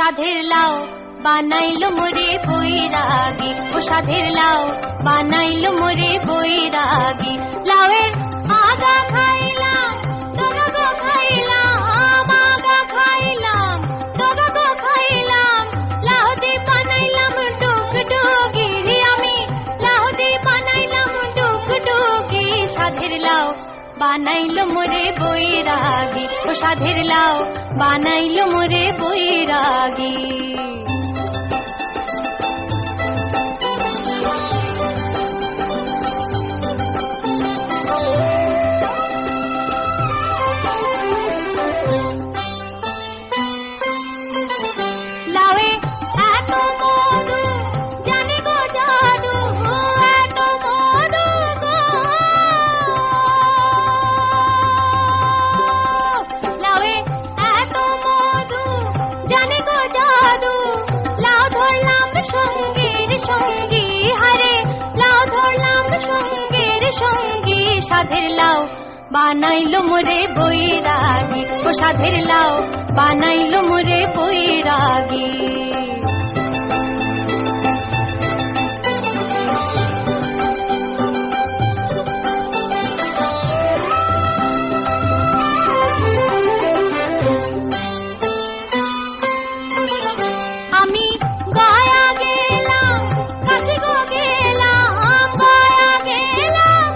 সাধের লাউ বানাইলো মোরে বৈরাগী, ও সাধের লাউ বানাইলো মোরে বৈরাগী। লাউয়ের আগা খাইলাম ডগা গো খাইলাম, আগা খাইলাম ডগা গো খাইলাম। লাউ দিয়ে বানাইলাম ডুগডুগি, আমি লাউ দিয়ে বানাইলাম ডুগডুগি। সাধের লাউ বানাইলো মোরে বৈরাগী, ও সাধের লাউ বানাইলো মোরে বৈরাগী। লাউয়ে এত মধু জানি গো জাদু, এত মধু গো। লাউয়ে এত মধু জানি গো জাদু, লাউ ধরলাম সঙ্গীর সঙ্গী, হারে লাউ ধরলাম সঙ্গীর সঙ্গী। সাধের লাউ বানাইলো মোরে বৈরাগী, ও সাধের লাউ বানাইলো মোরে বৈরাগী। আমি গয়া গেলাম কাশি গো গেলাম, গয়া গেলাম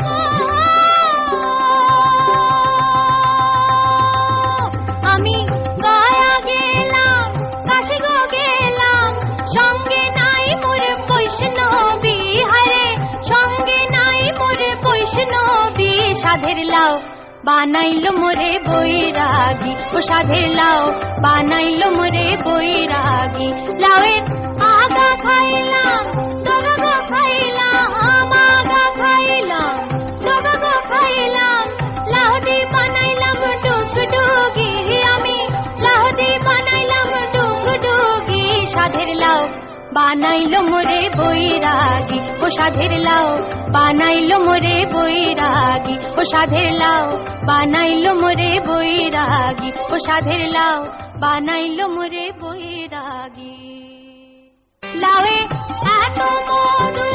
আমি গয়া গেলাম কাশি গো গেলাম। সঙ্গে নাই মোর বৈষ্ণবী, হারে সঙ্গে নাই মোর বৈষ্ণবী। সাধের লাউ বানাইলো মোরে বৈরাগী, ও সাধের লাউ বানাইলো মোরে বৈরাগী। লাউয়ের আগা খাইলাম ডগা গো খাইলাম, আগা খাইলাম ডগা গো খাইলাম। লাউ দিয়ে বানাইলাম ডুগডুগি, আমি লাউ দিয়ে বানাইলাম ডুগডুগি। সাধের লাউ বানাইলো মোরে বৈরাগী, ও সাধের লাউ বানাইলো মোরে বৈরাগী, ও সাধের লাউ বানাইলো মোরে বৈরাগী, ও সাধের লাউ বানাইলো মোরে বৈরাগী। লাউয়ে এত মধু